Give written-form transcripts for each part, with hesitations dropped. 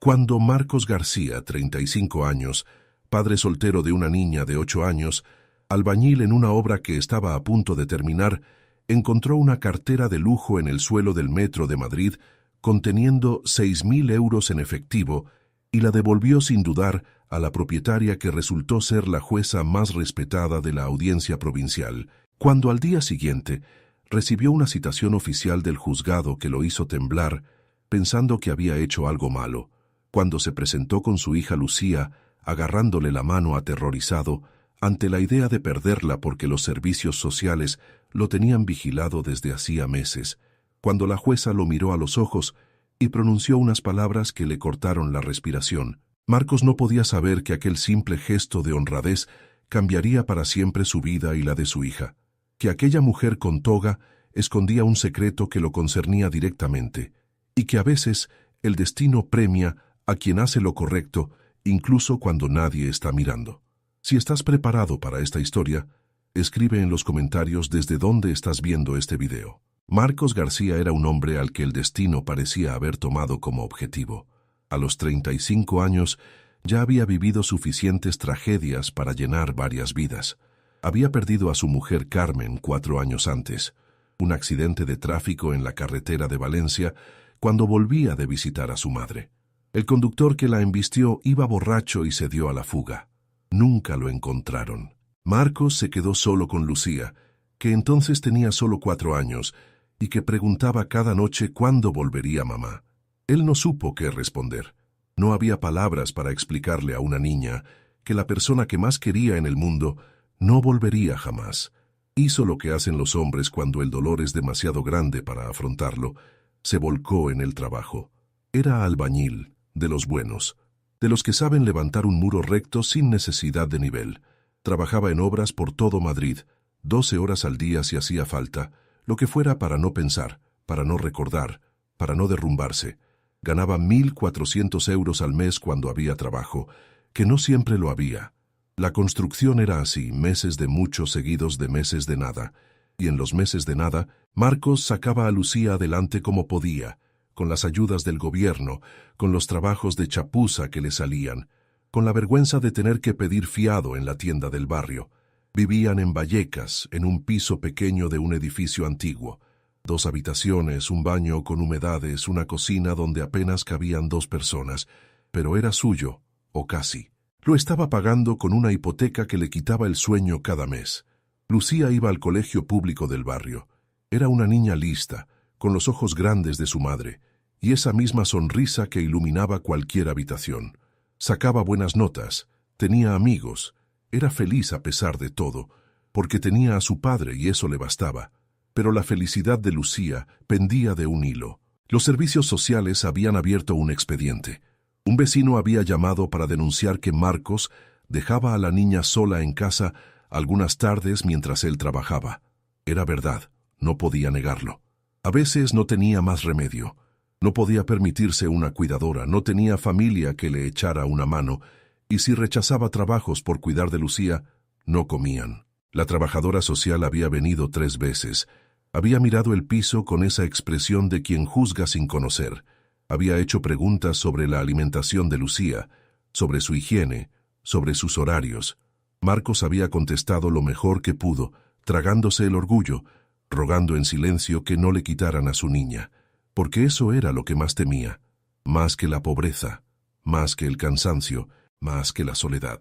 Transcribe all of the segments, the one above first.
Cuando Marcos García, 35 años, padre soltero de una niña de 8 años, albañil en una obra que estaba a punto de terminar, encontró una cartera de lujo en el suelo del metro de Madrid conteniendo 6.000 euros en efectivo y la devolvió sin dudar a la propietaria, que resultó ser la jueza más respetada de la audiencia provincial, cuando al día siguiente recibió una citación oficial del juzgado que lo hizo temblar, pensando que había hecho algo malo. Cuando se presentó con su hija Lucía, agarrándole la mano aterrorizado, ante la idea de perderla porque los servicios sociales lo tenían vigilado desde hacía meses, cuando la jueza lo miró a los ojos y pronunció unas palabras que le cortaron la respiración, Marcos no podía saber que aquel simple gesto de honradez cambiaría para siempre su vida y la de su hija, que aquella mujer con toga escondía un secreto que lo concernía directamente, y que a veces el destino premia a quien hace lo correcto, incluso cuando nadie está mirando. Si estás preparado para esta historia, escribe en los comentarios desde dónde estás viendo este video. Marcos García era un hombre al que el destino parecía haber tomado como objetivo. A los 35 años ya había vivido suficientes tragedias para llenar varias vidas. Había perdido a su mujer Carmen 4 años antes, un accidente de tráfico en la carretera de Valencia cuando volvía de visitar a su madre. El conductor que la embistió iba borracho y se dio a la fuga. Nunca lo encontraron. Marcos se quedó solo con Lucía, que entonces tenía solo 4 años, y que preguntaba cada noche cuándo volvería mamá. Él no supo qué responder. No había palabras para explicarle a una niña que la persona que más quería en el mundo no volvería jamás. Hizo lo que hacen los hombres cuando el dolor es demasiado grande para afrontarlo. Se volcó en el trabajo. Era albañil, de los buenos, de los que saben levantar un muro recto sin necesidad de nivel. Trabajaba en obras por todo Madrid, 12 horas al día si hacía falta, lo que fuera para no pensar, para no recordar, para no derrumbarse. Ganaba 1.400 euros al mes cuando había trabajo, que no siempre lo había. La construcción era así, meses de mucho seguidos de meses de nada. Y en los meses de nada, Marcos sacaba a Lucía adelante como podía, con las ayudas del gobierno, con los trabajos de chapuza que le salían, con la vergüenza de tener que pedir fiado en la tienda del barrio. Vivían en Vallecas, en un piso pequeño de un edificio antiguo. 2 habitaciones, un baño con humedades, una cocina donde apenas cabían 2 personas, pero era suyo, o casi. Lo estaba pagando con una hipoteca que le quitaba el sueño cada mes. Lucía iba al colegio público del barrio. Era una niña lista, con los ojos grandes de su madre, y esa misma sonrisa que iluminaba cualquier habitación. Sacaba buenas notas, tenía amigos, era feliz a pesar de todo, porque tenía a su padre y eso le bastaba. Pero la felicidad de Lucía pendía de un hilo. Los servicios sociales habían abierto un expediente. Un vecino había llamado para denunciar que Marcos dejaba a la niña sola en casa algunas tardes mientras él trabajaba. Era verdad, no podía negarlo. A veces no tenía más remedio. No podía permitirse una cuidadora, no tenía familia que le echara una mano, y si rechazaba trabajos por cuidar de Lucía, no comían. La trabajadora social había venido 3 veces. Había mirado el piso con esa expresión de quien juzga sin conocer. Había hecho preguntas sobre la alimentación de Lucía, sobre su higiene, sobre sus horarios. Marcos había contestado lo mejor que pudo, tragándose el orgullo, rogando en silencio que no le quitaran a su niña, porque eso era lo que más temía, más que la pobreza, más que el cansancio, más que la soledad.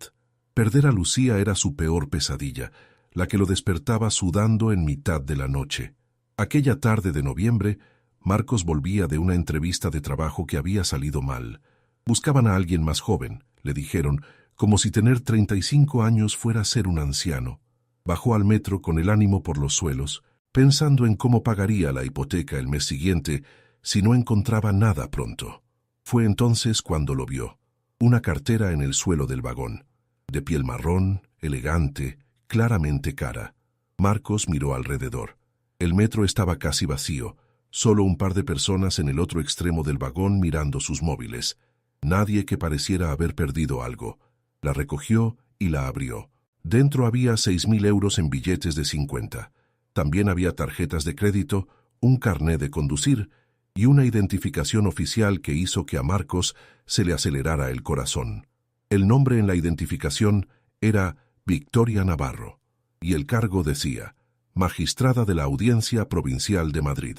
Perder a Lucía era su peor pesadilla, la que lo despertaba sudando en mitad de la noche. Aquella tarde de noviembre, Marcos volvía de una entrevista de trabajo que había salido mal. Buscaban a alguien más joven, le dijeron, como si tener 35 años fuera ser un anciano. Bajó al metro con el ánimo por los suelos, pensando en cómo pagaría la hipoteca el mes siguiente si no encontraba nada pronto. Fue entonces cuando lo vio. Una cartera en el suelo del vagón, de piel marrón, elegante, claramente cara. Marcos miró alrededor. El metro estaba casi vacío, solo un par de personas en el otro extremo del vagón mirando sus móviles. Nadie que pareciera haber perdido algo. La recogió y la abrió. Dentro había 6.000 euros en billetes de 50. También había tarjetas de crédito, un carné de conducir y una identificación oficial que hizo que a Marcos se le acelerara el corazón. El nombre en la identificación era Victoria Navarro, y el cargo decía, Magistrada de la Audiencia Provincial de Madrid.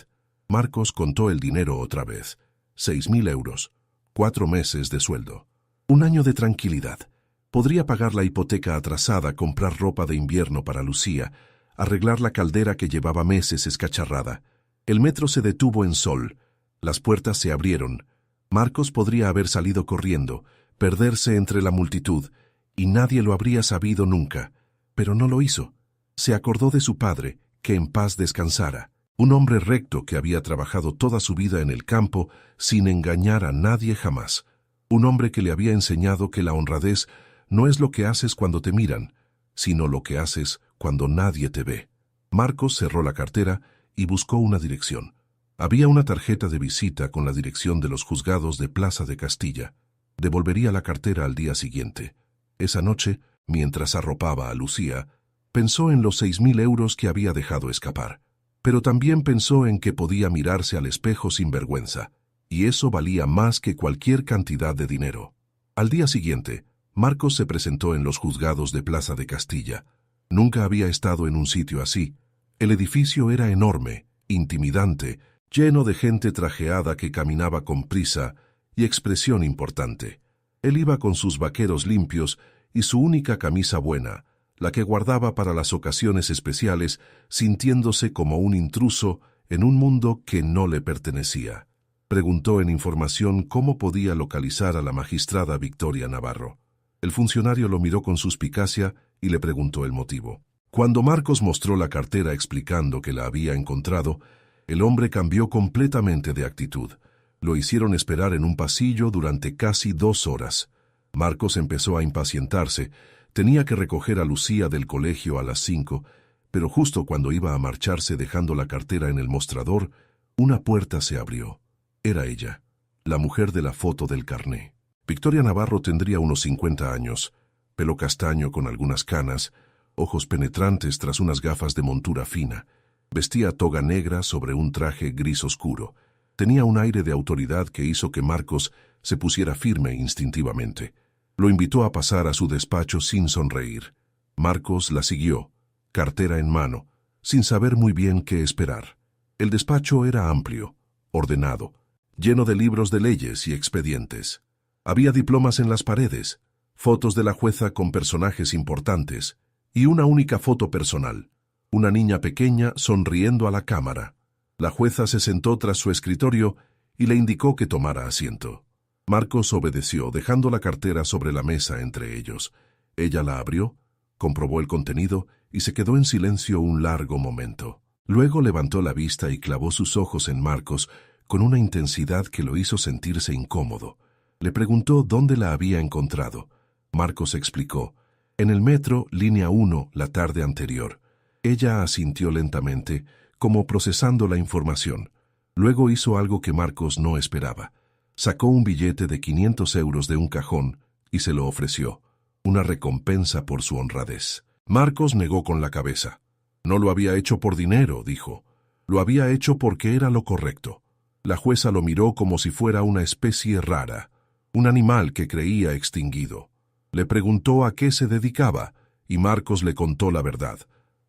Marcos contó el dinero otra vez. 6.000 euros, 4 meses de sueldo. Un año de tranquilidad. Podría pagar la hipoteca atrasada, comprar ropa de invierno para Lucía, arreglar la caldera que llevaba meses escacharrada. El metro se detuvo en Sol. Las puertas se abrieron. Marcos podría haber salido corriendo, perderse entre la multitud, y nadie lo habría sabido nunca. Pero no lo hizo. Se acordó de su padre, que en paz descansara. Un hombre recto que había trabajado toda su vida en el campo sin engañar a nadie jamás. Un hombre que le había enseñado que la honradez no es lo que haces cuando te miran, sino lo que haces cuando nadie te ve. Marcos cerró la cartera y buscó una dirección. Había una tarjeta de visita con la dirección de los juzgados de Plaza de Castilla. Devolvería la cartera al día siguiente. Esa noche, mientras arropaba a Lucía, pensó en los 6.000 euros que había dejado escapar. Pero también pensó en que podía mirarse al espejo sin vergüenza, y eso valía más que cualquier cantidad de dinero. Al día siguiente, Marcos se presentó en los juzgados de Plaza de Castilla. Nunca había estado en un sitio así. El edificio era enorme, intimidante, lleno de gente trajeada que caminaba con prisa y expresión importante. Él iba con sus vaqueros limpios y su única camisa buena, la que guardaba para las ocasiones especiales, sintiéndose como un intruso en un mundo que no le pertenecía. Preguntó en información cómo podía localizar a la magistrada Victoria Navarro. El funcionario lo miró con suspicacia y le preguntó el motivo. Cuando Marcos mostró la cartera explicando que la había encontrado, el hombre cambió completamente de actitud. Lo hicieron esperar en un pasillo durante casi 2 horas. Marcos empezó a impacientarse. Tenía que recoger a Lucía del colegio a las 5, pero justo cuando iba a marcharse dejando la cartera en el mostrador, una puerta se abrió. Era ella, la mujer de la foto del carné. Victoria Navarro tendría unos 50 años, pelo castaño con algunas canas, ojos penetrantes tras unas gafas de montura fina. Vestía toga negra sobre un traje gris oscuro. Tenía un aire de autoridad que hizo que Marcos se pusiera firme instintivamente. Lo invitó a pasar a su despacho sin sonreír. Marcos la siguió, cartera en mano, sin saber muy bien qué esperar. El despacho era amplio, ordenado, lleno de libros de leyes y expedientes. Había diplomas en las paredes, fotos de la jueza con personajes importantes y una única foto personal, una niña pequeña sonriendo a la cámara. La jueza se sentó tras su escritorio y le indicó que tomara asiento. Marcos obedeció, dejando la cartera sobre la mesa entre ellos. Ella la abrió, comprobó el contenido y se quedó en silencio un largo momento. Luego levantó la vista y clavó sus ojos en Marcos con una intensidad que lo hizo sentirse incómodo. Le preguntó dónde la había encontrado. Marcos explicó. En el metro, línea 1, la tarde anterior. Ella asintió lentamente, como procesando la información. Luego hizo algo que Marcos no esperaba. Sacó un billete de 500 euros de un cajón y se lo ofreció, una recompensa por su honradez. Marcos negó con la cabeza. No lo había hecho por dinero, dijo. Lo había hecho porque era lo correcto. La jueza lo miró como si fuera una especie rara, un animal que creía extinguido. Le preguntó a qué se dedicaba y Marcos le contó la verdad.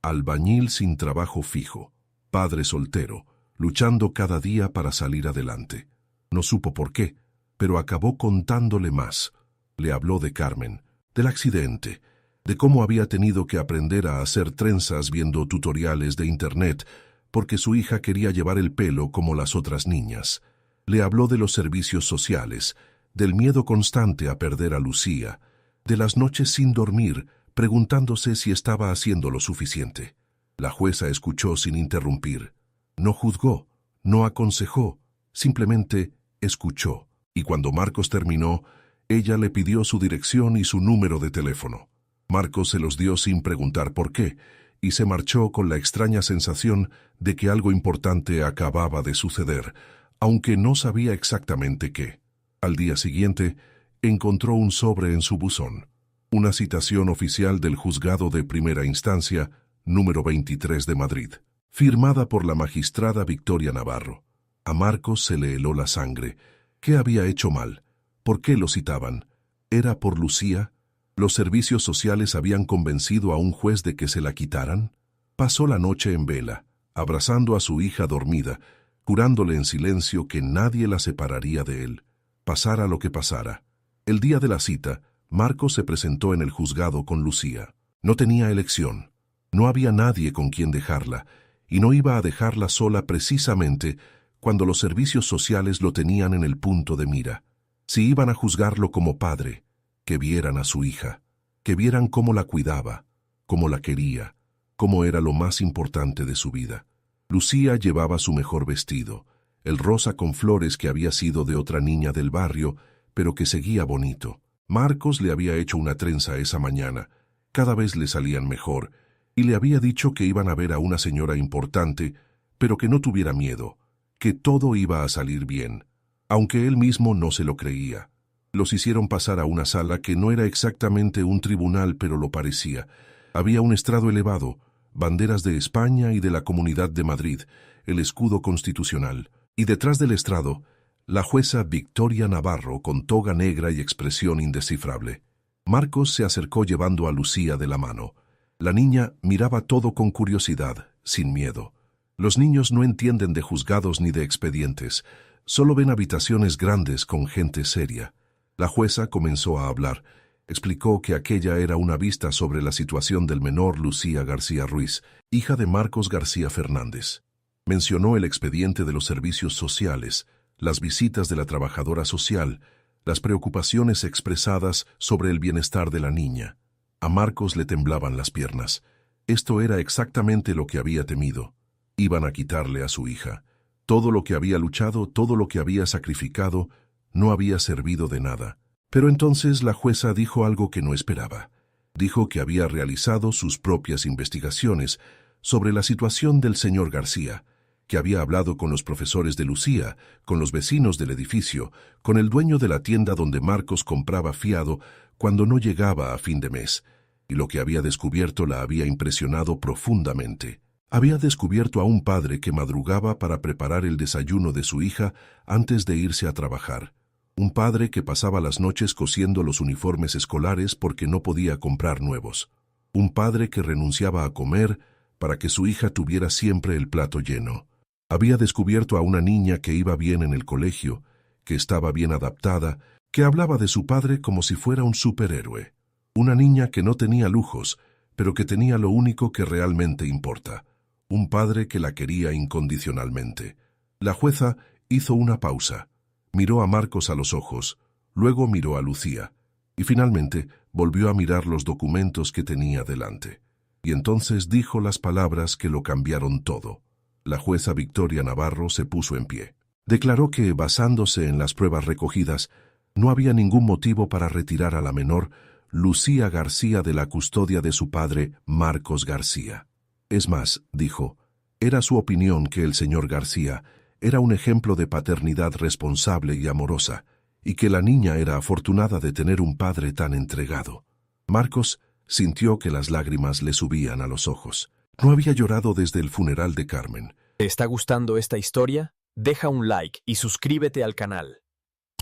Albañil sin trabajo fijo, padre soltero, luchando cada día para salir adelante. No supo por qué, pero acabó contándole más. Le habló de Carmen, del accidente, de cómo había tenido que aprender a hacer trenzas viendo tutoriales de internet porque su hija quería llevar el pelo como las otras niñas. Le habló de los servicios sociales, del miedo constante a perder a Lucía, de las noches sin dormir, preguntándose si estaba haciendo lo suficiente. La jueza escuchó sin interrumpir. No juzgó, no aconsejó, simplemente escuchó, y cuando Marcos terminó, ella le pidió su dirección y su número de teléfono. Marcos se los dio sin preguntar por qué, y se marchó con la extraña sensación de que algo importante acababa de suceder, aunque no sabía exactamente qué. Al día siguiente, encontró un sobre en su buzón, una citación oficial del Juzgado de Primera Instancia, número 23 de Madrid, firmada por la magistrada Victoria Navarro. A Marcos se le heló la sangre. ¿Qué había hecho mal? ¿Por qué lo citaban? ¿Era por Lucía? ¿Los servicios sociales habían convencido a un juez de que se la quitaran? Pasó la noche en vela, abrazando a su hija dormida, jurándole en silencio que nadie la separaría de él, pasara lo que pasara. El día de la cita, Marcos se presentó en el juzgado con Lucía. No tenía elección. No había nadie con quien dejarla, y no iba a dejarla sola precisamente cuando los servicios sociales lo tenían en el punto de mira. Si iban a juzgarlo como padre, que vieran a su hija, que vieran cómo la cuidaba, cómo la quería, cómo era lo más importante de su vida. Lucía llevaba su mejor vestido, el rosa con flores que había sido de otra niña del barrio, pero que seguía bonito. Marcos le había hecho una trenza esa mañana, cada vez le salían mejor, y le había dicho que iban a ver a una señora importante, pero que no tuviera miedo, que todo iba a salir bien, aunque él mismo no se lo creía. Los hicieron pasar a una sala que no era exactamente un tribunal, pero lo parecía. Había un estrado elevado, banderas de España y de la Comunidad de Madrid, el escudo constitucional, y detrás del estrado, la jueza Victoria Navarro con toga negra y expresión indescifrable. Marcos se acercó llevando a Lucía de la mano. La niña miraba todo con curiosidad, sin miedo. Los niños no entienden de juzgados ni de expedientes, solo ven habitaciones grandes con gente seria. La jueza comenzó a hablar. Explicó que aquella era una vista sobre la situación del menor Lucía García Ruiz, hija de Marcos García Fernández. Mencionó el expediente de los servicios sociales, las visitas de la trabajadora social, las preocupaciones expresadas sobre el bienestar de la niña. A Marcos le temblaban las piernas. Esto era exactamente lo que había temido. Iban a quitarle a su hija. Todo lo que había luchado, todo lo que había sacrificado, no había servido de nada. Pero entonces la jueza dijo algo que no esperaba. Dijo que había realizado sus propias investigaciones sobre la situación del señor García, que había hablado con los profesores de Lucía, con los vecinos del edificio, con el dueño de la tienda donde Marcos compraba fiado cuando no llegaba a fin de mes, y lo que había descubierto la había impresionado profundamente. Había descubierto a un padre que madrugaba para preparar el desayuno de su hija antes de irse a trabajar. Un padre que pasaba las noches cosiendo los uniformes escolares porque no podía comprar nuevos. Un padre que renunciaba a comer para que su hija tuviera siempre el plato lleno. Había descubierto a una niña que iba bien en el colegio, que estaba bien adaptada, que hablaba de su padre como si fuera un superhéroe. Una niña que no tenía lujos, pero que tenía lo único que realmente importa. Un padre que la quería incondicionalmente. La jueza hizo una pausa. Miró a Marcos a los ojos, luego miró a Lucía, y finalmente volvió a mirar los documentos que tenía delante. Y entonces dijo las palabras que lo cambiaron todo. La jueza Victoria Navarro se puso en pie. Declaró que, basándose en las pruebas recogidas, no había ningún motivo para retirar a la menor Lucía García de la custodia de su padre, Marcos García. Es más, dijo, era su opinión que el señor García era un ejemplo de paternidad responsable y amorosa, y que la niña era afortunada de tener un padre tan entregado. Marcos sintió que las lágrimas le subían a los ojos. No había llorado desde el funeral de Carmen. ¿Te está gustando esta historia? Deja un like y suscríbete al canal.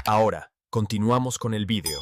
Ahora, continuamos con el vídeo.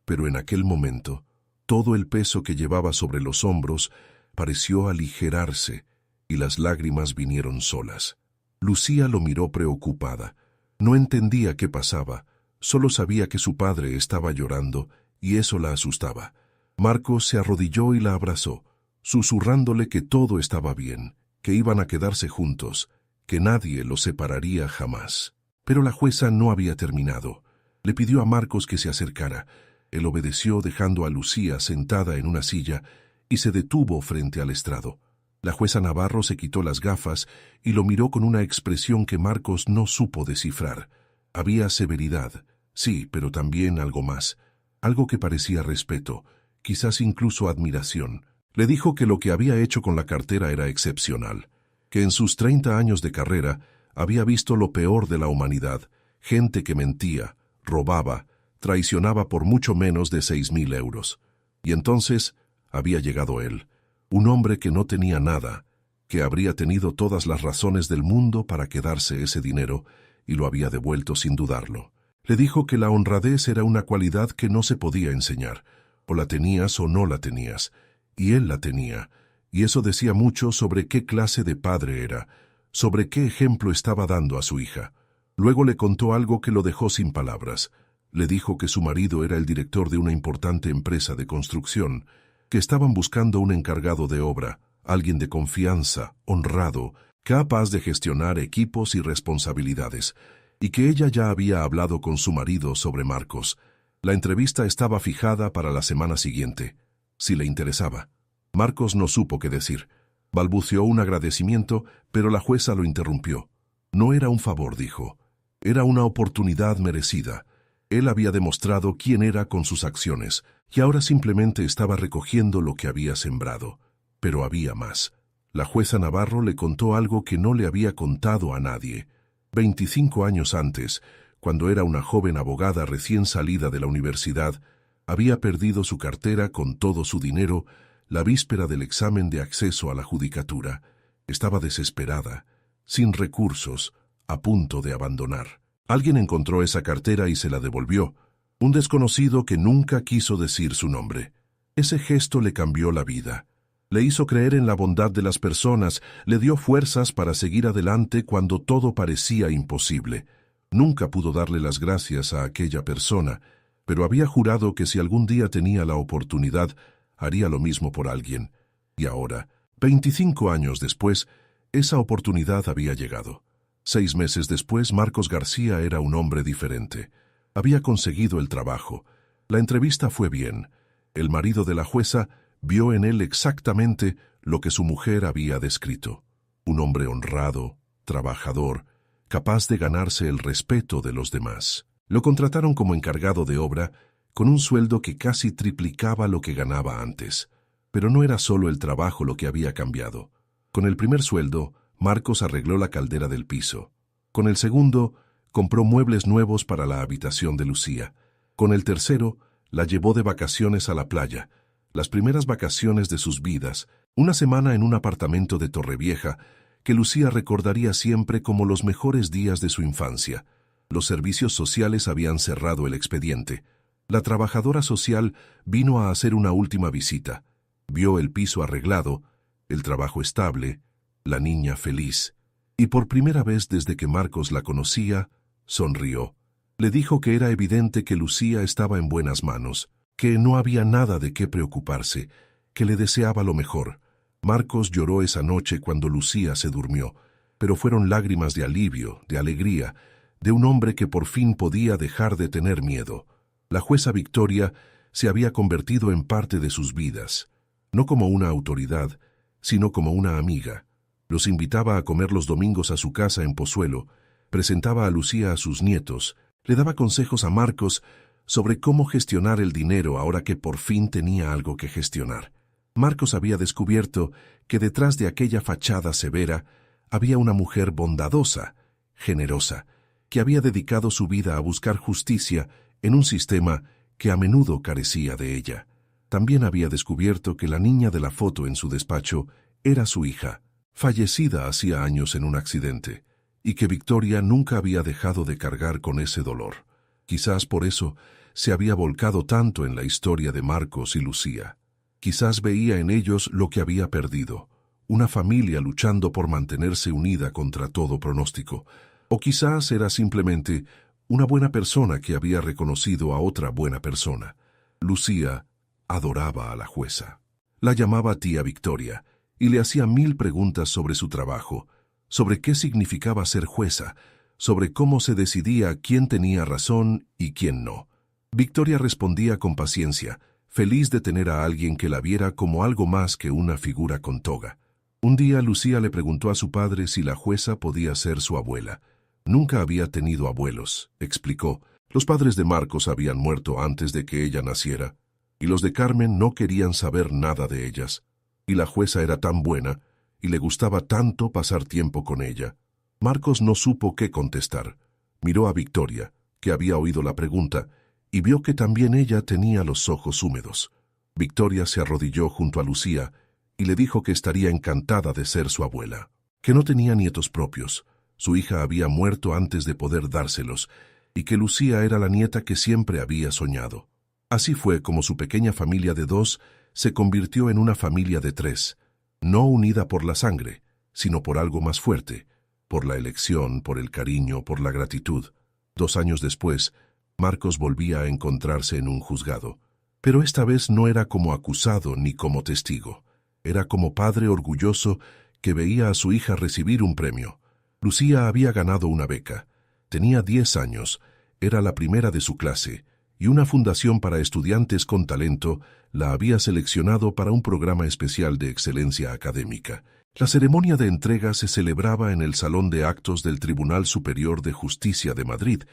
Pero en aquel momento, todo el peso que llevaba sobre los hombros pareció aligerarse, y las lágrimas vinieron solas. Lucía lo miró preocupada. No entendía qué pasaba, solo sabía que su padre estaba llorando, y eso la asustaba. Marcos se arrodilló y la abrazó, susurrándole que todo estaba bien, que iban a quedarse juntos, que nadie los separaría jamás. Pero la jueza no había terminado. Le pidió a Marcos que se acercara. Él obedeció dejando a Lucía sentada en una silla y se detuvo frente al estrado. La jueza Navarro se quitó las gafas y lo miró con una expresión que Marcos no supo descifrar. Había severidad, sí, pero también algo más, algo que parecía respeto, quizás incluso admiración. Le dijo que lo que había hecho con la cartera era excepcional, que en sus 30 años de carrera había visto lo peor de la humanidad, gente que mentía, robaba, traicionaba por mucho menos de 6.000 euros. Y entonces había llegado él, un hombre que no tenía nada, que habría tenido todas las razones del mundo para quedarse ese dinero y lo había devuelto sin dudarlo. Le dijo que la honradez era una cualidad que no se podía enseñar, o la tenías o no la tenías, y él la tenía, y eso decía mucho sobre qué clase de padre era, sobre qué ejemplo estaba dando a su hija. Luego le contó algo que lo dejó sin palabras. Le dijo que su marido era el director de una importante empresa de construcción, que estaban buscando un encargado de obra, alguien de confianza, honrado, capaz de gestionar equipos y responsabilidades, y que ella ya había hablado con su marido sobre Marcos. La entrevista estaba fijada para la semana siguiente, si le interesaba. Marcos no supo qué decir. Balbuceó un agradecimiento, pero la jueza lo interrumpió. No era un favor, dijo. Era una oportunidad merecida. Él había demostrado quién era con sus acciones, y ahora simplemente estaba recogiendo lo que había sembrado. Pero había más. La jueza Navarro le contó algo que no le había contado a nadie. 25 años antes, cuando era una joven abogada recién salida de la universidad, había perdido su cartera con todo su dinero la víspera del examen de acceso a la judicatura. Estaba desesperada, sin recursos, a punto de abandonar. Alguien encontró esa cartera y se la devolvió, un desconocido que nunca quiso decir su nombre. Ese gesto le cambió la vida. Le hizo creer en la bondad de las personas, le dio fuerzas para seguir adelante cuando todo parecía imposible. Nunca pudo darle las gracias a aquella persona, pero había jurado que si algún día tenía la oportunidad, haría lo mismo por alguien. Y ahora, 25 años después, esa oportunidad había llegado. 6 meses después, Marcos García era un hombre diferente. Había conseguido el trabajo. La entrevista fue bien. El marido de la jueza vio en él exactamente lo que su mujer había descrito. Un hombre honrado, trabajador, capaz de ganarse el respeto de los demás. Lo contrataron como encargado de obra, con un sueldo que casi triplicaba lo que ganaba antes. Pero no era solo el trabajo lo que había cambiado. Con el primer sueldo, Marcos arregló la caldera del piso. Con el segundo, compró muebles nuevos para la habitación de Lucía. Con el tercero, la llevó de vacaciones a la playa, las primeras vacaciones de sus vidas, una semana en un apartamento de Torrevieja, que Lucía recordaría siempre como los mejores días de su infancia. Los servicios sociales habían cerrado el expediente. La trabajadora social vino a hacer una última visita. Vio el piso arreglado, el trabajo estable, la niña feliz. Y por primera vez desde que Marcos la conocía, sonrió. Le dijo que era evidente que Lucía estaba en buenas manos, que no había nada de qué preocuparse, que le deseaba lo mejor. Marcos lloró esa noche cuando Lucía se durmió, pero fueron lágrimas de alivio, de alegría, de un hombre que por fin podía dejar de tener miedo. La jueza Victoria se había convertido en parte de sus vidas, no como una autoridad, sino como una amiga. Los invitaba a comer los domingos a su casa en Pozuelo, presentaba a Lucía a sus nietos, le daba consejos a Marcos sobre cómo gestionar el dinero ahora que por fin tenía algo que gestionar. Marcos había descubierto que detrás de aquella fachada severa había una mujer bondadosa, generosa, que había dedicado su vida a buscar justicia en un sistema que a menudo carecía de ella. También había descubierto que la niña de la foto en su despacho era su hija, fallecida hacía años en un accidente, y que Victoria nunca había dejado de cargar con ese dolor. Quizás por eso se había volcado tanto en la historia de Marcos y Lucía. Quizás veía en ellos lo que había perdido, una familia luchando por mantenerse unida contra todo pronóstico, o quizás era simplemente una buena persona que había reconocido a otra buena persona. Lucía adoraba a la jueza. La llamaba tía Victoria y le hacía 1000 preguntas sobre su trabajo, sobre qué significaba ser jueza, sobre cómo se decidía quién tenía razón y quién no. Victoria respondía con paciencia, feliz de tener a alguien que la viera como algo más que una figura con toga. Un día Lucía le preguntó a su padre si la jueza podía ser su abuela. Nunca había tenido abuelos, explicó. Los padres de Marcos habían muerto antes de que ella naciera, y los de Carmen no querían saber nada de ellas. Y la jueza era tan buena, y le gustaba tanto pasar tiempo con ella. Marcos no supo qué contestar. Miró a Victoria, que había oído la pregunta, y vio que también ella tenía los ojos húmedos. Victoria se arrodilló junto a Lucía y le dijo que estaría encantada de ser su abuela, que no tenía nietos propios. Su hija había muerto antes de poder dárselos, y que Lucía era la nieta que siempre había soñado. Así fue como su pequeña familia de 2 se convirtió en una familia de 3, no unida por la sangre, sino por algo más fuerte, por la elección, por el cariño, por la gratitud. 2 años después, Marcos volvía a encontrarse en un juzgado, pero esta vez no era como acusado ni como testigo. Era como padre orgulloso que veía a su hija recibir un premio. Lucía había ganado una beca, tenía 10 años, era la primera de su clase, y una fundación para estudiantes con talento la había seleccionado para un programa especial de excelencia académica. La ceremonia de entrega se celebraba en el Salón de Actos del Tribunal Superior de Justicia de Madrid,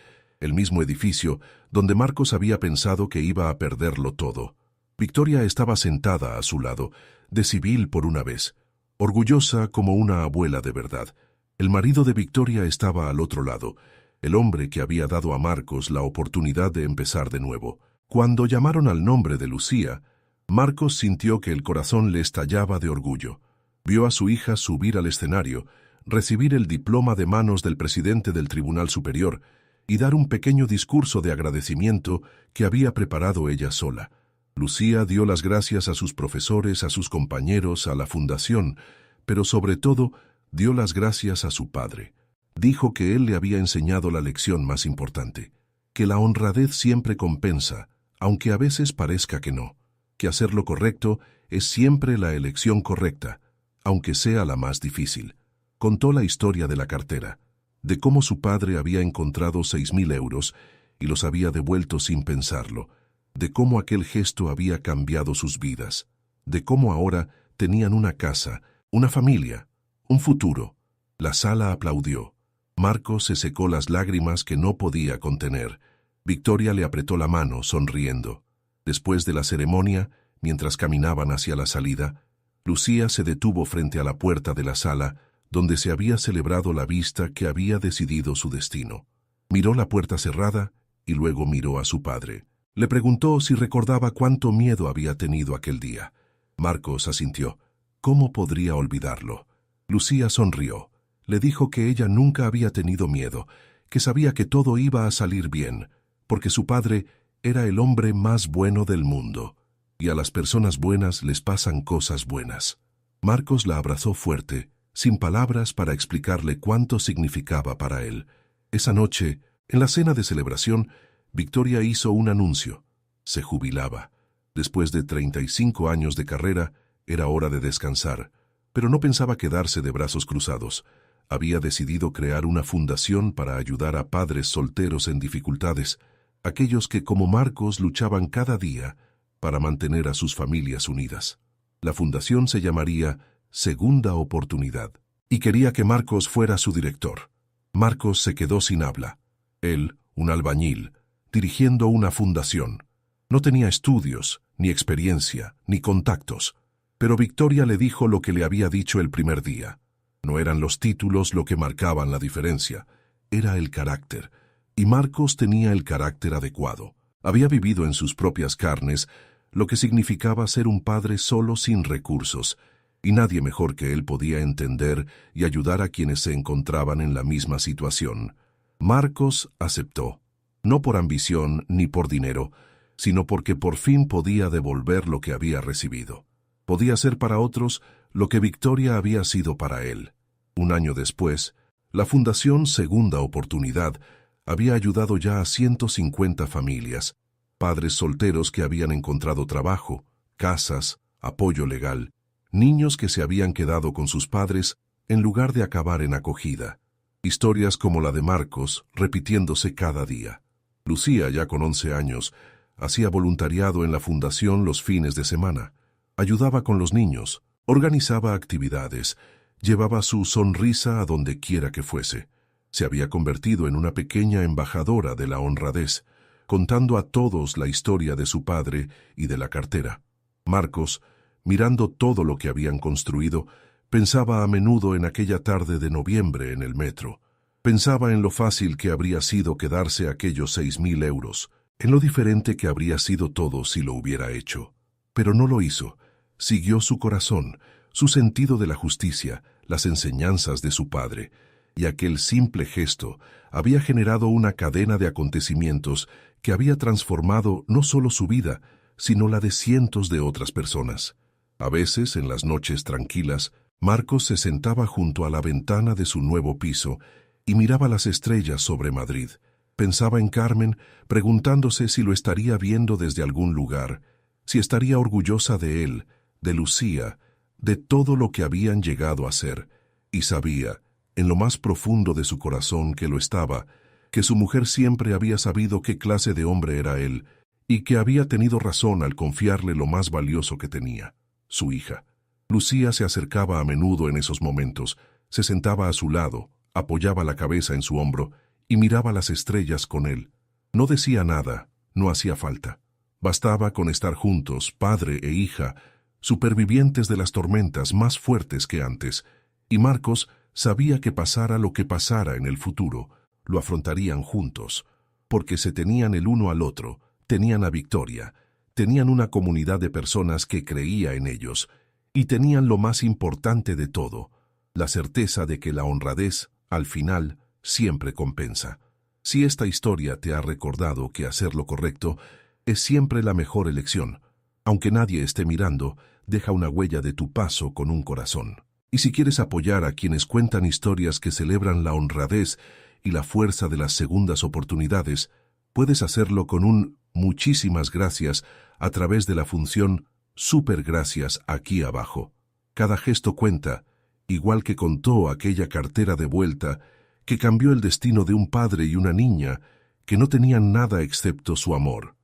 el mismo edificio donde Marcos había pensado que iba a perderlo todo. Victoria estaba sentada a su lado, de civil por una vez, orgullosa como una abuela de verdad. El marido de Victoria estaba al otro lado, el hombre que había dado a Marcos la oportunidad de empezar de nuevo. Cuando llamaron al nombre de Lucía, Marcos sintió que el corazón le estallaba de orgullo. Vio a su hija subir al escenario, recibir el diploma de manos del presidente del Tribunal Superior y dar un pequeño discurso de agradecimiento que había preparado ella sola. Lucía dio las gracias a sus profesores, a sus compañeros, a la fundación, pero sobre todo dio las gracias a su padre. Dijo que él le había enseñado la lección más importante, que la honradez siempre compensa, aunque a veces parezca que no, que hacer lo correcto es siempre la elección correcta, aunque sea la más difícil. Contó la historia de la cartera, de cómo su padre había encontrado 6.000 euros y los había devuelto sin pensarlo, de cómo aquel gesto había cambiado sus vidas, de cómo ahora tenían una casa, una familia, un futuro. La sala aplaudió. Marcos se secó las lágrimas que no podía contener. Victoria le apretó la mano, sonriendo. Después de la ceremonia, mientras caminaban hacia la salida, Lucía se detuvo frente a la puerta de la sala, donde se había celebrado la vista que había decidido su destino. Miró la puerta cerrada y luego miró a su padre. Le preguntó si recordaba cuánto miedo había tenido aquel día. Marcos asintió. ¿Cómo podría olvidarlo? Lucía sonrió. Le dijo que ella nunca había tenido miedo, que sabía que todo iba a salir bien, porque su padre era el hombre más bueno del mundo, y a las personas buenas les pasan cosas buenas. Marcos la abrazó fuerte, sin palabras para explicarle cuánto significaba para él. Esa noche, en la cena de celebración, Victoria hizo un anuncio. Se jubilaba. Después de 35 años de carrera, era hora de descansar, pero no pensaba quedarse de brazos cruzados. Había decidido crear una fundación para ayudar a padres solteros en dificultades, aquellos que como Marcos luchaban cada día para mantener a sus familias unidas. La fundación se llamaría Segunda Oportunidad, y quería que Marcos fuera su director. Marcos se quedó sin habla. Él, un albañil, dirigiendo una fundación. No tenía estudios, ni experiencia, ni contactos, pero Victoria le dijo lo que le había dicho el primer día. No eran los títulos lo que marcaban la diferencia, era el carácter, y Marcos tenía el carácter adecuado. Había vivido en sus propias carnes lo que significaba ser un padre solo sin recursos, y nadie mejor que él podía entender y ayudar a quienes se encontraban en la misma situación. Marcos aceptó, no por ambición ni por dinero, sino porque por fin podía devolver lo que había recibido. Podía ser para otros lo que Victoria había sido para él. Un año después, la Fundación Segunda Oportunidad había ayudado ya a 150 familias, padres solteros que habían encontrado trabajo, casas, apoyo legal, niños que se habían quedado con sus padres en lugar de acabar en acogida. Historias como la de Marcos repitiéndose cada día. Lucía, ya con 11 años, hacía voluntariado en la fundación los fines de semana. Ayudaba con los niños, organizaba actividades, llevaba su sonrisa a donde quiera que fuese. Se había convertido en una pequeña embajadora de la honradez, contando a todos la historia de su padre y de la cartera. Marcos, mirando todo lo que habían construido, pensaba a menudo en aquella tarde de noviembre en el metro. Pensaba en lo fácil que habría sido quedarse aquellos 6.000 euros, en lo diferente que habría sido todo si lo hubiera hecho. Pero no lo hizo. Siguió su corazón, su sentido de la justicia, las enseñanzas de su padre, y aquel simple gesto había generado una cadena de acontecimientos que había transformado no solo su vida, sino la de cientos de otras personas. A veces, en las noches tranquilas, Marcos se sentaba junto a la ventana de su nuevo piso y miraba las estrellas sobre Madrid. Pensaba en Carmen, preguntándose si lo estaría viendo desde algún lugar, si estaría orgullosa de él, de Lucía, de todo lo que habían llegado a ser, y sabía, en lo más profundo de su corazón que lo estaba, que su mujer siempre había sabido qué clase de hombre era él, y que había tenido razón al confiarle lo más valioso que tenía, su hija. Lucía se acercaba a menudo en esos momentos, se sentaba a su lado, apoyaba la cabeza en su hombro y miraba las estrellas con él. No decía nada, no hacía falta. Bastaba con estar juntos, padre e hija, supervivientes de las tormentas más fuertes que antes, y Marcos sabía que pasara lo que pasara en el futuro, lo afrontarían juntos, porque se tenían el uno al otro, tenían a Victoria, tenían una comunidad de personas que creía en ellos, y tenían lo más importante de todo, la certeza de que la honradez, al final, siempre compensa. Si esta historia te ha recordado que hacer lo correcto es siempre la mejor elección, aunque nadie esté mirando, deja una huella de tu paso con un corazón. Y si quieres apoyar a quienes cuentan historias que celebran la honradez y la fuerza de las segundas oportunidades, puedes hacerlo con un muchísimas gracias a través de la función Super Gracias aquí abajo. Cada gesto cuenta, igual que contó aquella cartera de vuelta que cambió el destino de un padre y una niña que no tenían nada excepto su amor.